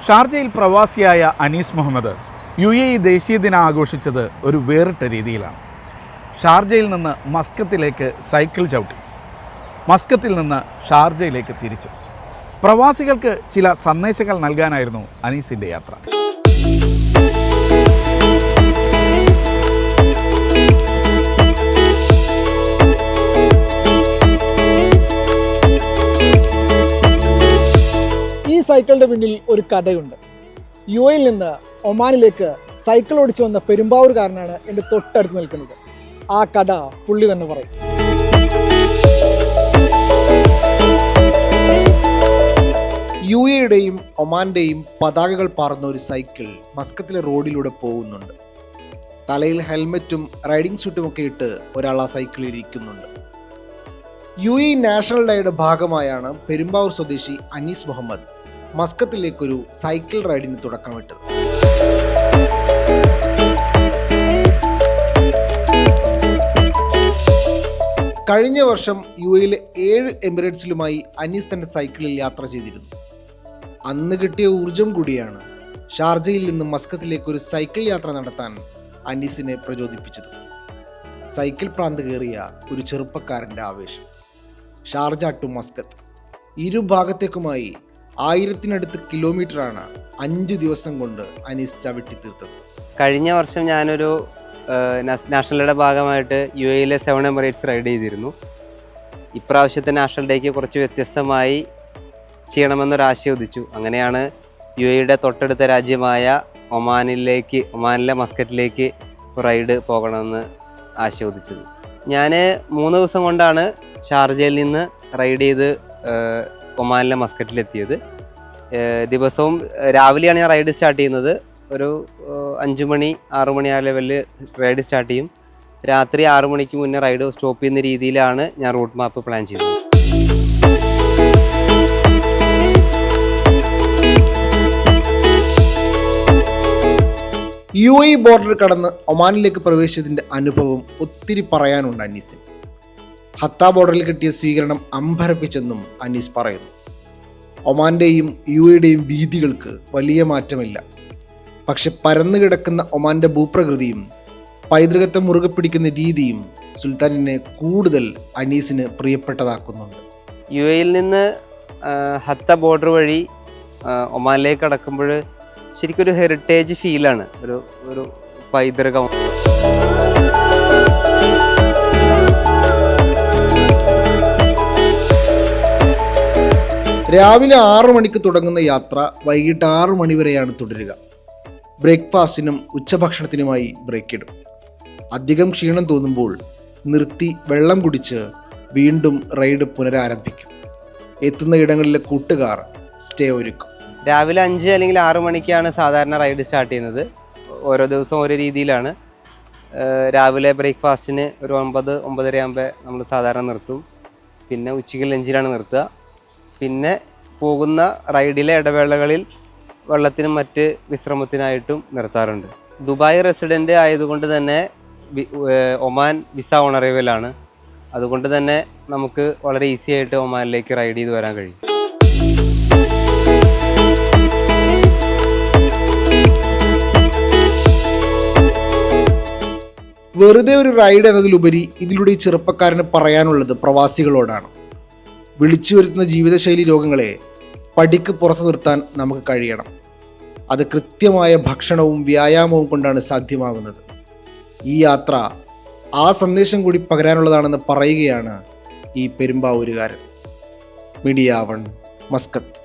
ഷാർജയിൽ പ്രവാസിയായ അനീസ് മുഹമ്മദ് UAE ദേശീയ ദിനം ആഘോഷിച്ചത് ഒരു വേറിട്ട രീതിയിലാണ്. ഷാർജയിൽ നിന്ന് മസ്കത്തിലേക്ക് സൈക്കിൾ ചവിട്ടി, മസ്കത്തിൽ നിന്ന് ഷാർജയിലേക്ക് തിരിച്ചു. പ്രവാസികൾക്ക് ചില സന്ദേശങ്ങൾ നൽകാനായിരുന്നു അനീസിൻ്റെ യാത്ര. ഈ സൈക്കിളിൻ്റെ പിന്നിൽ ഒരു കഥയുണ്ട്. UAE നിന്ന് ഒമാനിലേക്ക് സൈക്കിൾ ഓടിച്ചു വന്ന പെരുമ്പാവൂർകാരനാണ് എൻ്റെ തൊട്ടടുത്ത് നിൽക്കുന്നത്. ആ കഥ പുള്ളി തന്നെ പറയും. UAEയുടെയും ഒമാന്റെയും പതാകകൾ പാറുന്ന ഒരു സൈക്കിൾ മസ്കത്തിലെ റോഡിലൂടെ പോകുന്നുണ്ട്. തലയിൽ ഹെൽമറ്റും റൈഡിംഗ് സ്യൂട്ടുമൊക്കെ ഇട്ട് ഒരാൾ ആ സൈക്കിളിൽ ഇരിക്കുന്നുണ്ട്. UAE നാഷണൽ ഡേയുടെ ഭാഗമായാണ് പെരുമ്പാവൂർ സ്വദേശി അനീസ് മുഹമ്മദ് മസ്കത്തിലേക്കൊരു സൈക്കിൾ റൈഡിന് തുടക്കമിട്ടത്. കഴിഞ്ഞ വർഷം UAEയിലെ 7 എമിറേറ്റ്സിലുമായി അനീസ് തൻ്റെ സൈക്കിളിൽ യാത്ര ചെയ്തിരുന്നു. അന്ന് കിട്ടിയ ഊർജം കൂടിയാണ് ഷാർജയിൽ നിന്ന് മസ്കത്തിലേക്കൊരു സൈക്കിൾ യാത്ര നടത്താൻ അനീസിനെ പ്രചോദിപ്പിച്ചത്. സൈക്കിൾ പ്രാന്ത് കയറിയ ഒരു ചെറുപ്പക്കാരൻ്റെ ആവേശം. ഷാർജ ടു മസ്കത്ത് ഇരുഭാഗത്തേക്കുമായി 1000-നടുത്ത് കിലോമീറ്ററാണ് 5 ദിവസം കൊണ്ട് അനീസ് ചവിട്ടി തീർത്തത്. കഴിഞ്ഞ വർഷം ഞാനൊരു നാഷണൽ ഡേയുടെ ഭാഗമായിട്ട് UAEയിലെ 7 എമിറേറ്റ്സ് റൈഡ് ചെയ്തിരുന്നു. ഇപ്രാവശ്യത്തെ നാഷണൽ ഡേക്ക് കുറച്ച് വ്യത്യസ്തമായി ചെയ്യണമെന്നൊരാശയം ഉദിച്ചു. അങ്ങനെയാണ് UAEയുടെ തൊട്ടടുത്ത രാജ്യമായ ഒമാനിലെ മസ്കറ്റിലേക്ക് റൈഡ് പോകണമെന്ന് ആശയം ഉദിച്ചത്. ഞാൻ 3 ദിവസം കൊണ്ടാണ് ഷാർജയിൽ നിന്ന് റൈഡ് ചെയ്ത് ഒമാനിലെ മസ്കറ്റിലെത്തിയത്. ദിവസവും രാവിലെയാണ് ഞാൻ റൈഡ് സ്റ്റാർട്ട് ചെയ്യുന്നത്. ഒരു 5 മണി 6 മണി ആ ലെവലിൽ റൈഡ് സ്റ്റാർട്ട് ചെയ്യും. രാത്രി 6 മണിക്ക് മുന്നേ റൈഡ് സ്റ്റോപ്പ് ചെയ്യുന്ന രീതിയിലാണ് ഞാൻ റൂട്ട് മാപ്പ് പ്ലാൻ ചെയ്തത്. UAE ബോർഡർ കടന്ന് ഒമാനിലേക്ക് പ്രവേശിച്ചതിൻ്റെ അനുഭവം ഒത്തിരി പറയാനുണ്ട് അനീസിന്. ഹത്ത ബോർഡറിൽ കിട്ടിയ സ്വീകരണം അമ്പരപ്പിച്ചെന്നും അനീസ് പറയുന്നു. ഒമാന്റെയും UAEയുടെയും വീഥികൾക്ക് വലിയ മാറ്റമില്ല. പക്ഷെ പരന്നു കിടക്കുന്ന ഒമാന്റെ ഭൂപ്രകൃതിയും പൈതൃകത്തെ മുറുകെ പിടിക്കുന്ന രീതിയും സുൽത്താനിനെ കൂടുതൽ അനീസിന് പ്രിയപ്പെട്ടതാക്കുന്നുണ്ട്. UAEയിൽ നിന്ന് ഹത്ത ബോർഡർ വഴി ഒമാനിലേക്ക് കടക്കുമ്പോൾ ശരിക്കൊരു ഹെറിറ്റേജ് ഫീലാണ്, ഒരു പൈതൃകം. രാവിലെ 6 മണിക്ക് തുടങ്ങുന്ന യാത്ര വൈകിട്ട് 6 മണി വരെയാണ് തുടരുക. ബ്രേക്ക്ഫാസ്റ്റിനും ഉച്ചഭക്ഷണത്തിനുമായി ബ്രേക്ക് ഇടും. അധികം ക്ഷീണം തോന്നുമ്പോൾ നിർത്തി വെള്ളം കുടിച്ച് വീണ്ടും റൈഡ് പുനരാരംഭിക്കും. എത്തുന്ന ഇടങ്ങളിലെ കൂട്ടുകാർ സ്റ്റേ ഒരുക്കും. രാവിലെ 5 അല്ലെങ്കിൽ 6 മണിക്കാണ് സാധാരണ റൈഡ് സ്റ്റാർട്ട് ചെയ്യുന്നത്. ഓരോ ദിവസവും ഓരോ രീതിയിലാണ്. രാവിലെ ബ്രേക്ക്ഫാസ്റ്റിന് ഒരു 9-9:30 ആകുമ്പോൾ നമ്മൾ സാധാരണ നിർത്തും. പിന്നെ ഉച്ചയ്ക്ക് ലഞ്ചിലാണ് നിർത്തുക. പിന്നെ പോകുന്ന റൈഡിലെ ഇടവേളകളിൽ വെള്ളത്തിനും മറ്റ് വിശ്രമത്തിനായിട്ടും നിർത്താറുണ്ട്. ദുബായ് റെസിഡൻ്റ് ആയതുകൊണ്ട് തന്നെ ഒമാൻ വിസ ഓണറേബിളാണ്. അതുകൊണ്ട് തന്നെ നമുക്ക് വളരെ ഈസി ആയിട്ട് ഒമാനിലേക്ക് റൈഡ് ചെയ്ത് വരാൻ കഴിയും. വെറുതെ ഒരു റൈഡ് എന്നതിലുപരി ഇതിലൂടെ ഈ ചെറുപ്പക്കാരന് പറയാനുള്ളത് പ്രവാസികളോടാണ്. വിളിച്ചു വരുത്തുന്ന ജീവിതശൈലി രോഗങ്ങളെ പടിക്ക് പുറത്തു നിർത്താൻ നമുക്ക് കഴിയണം. അത് കൃത്യമായ ഭക്ഷണവും വ്യായാമവും കൊണ്ടാണ് സാധ്യമാകുന്നത്. ഈ യാത്ര ആ സന്ദേശം കൂടി പകരാനുള്ളതാണെന്ന് പറയുകയാണ് ഈ പെരുമ്പാവൂരുകാരൻ. Media 1 Muscat.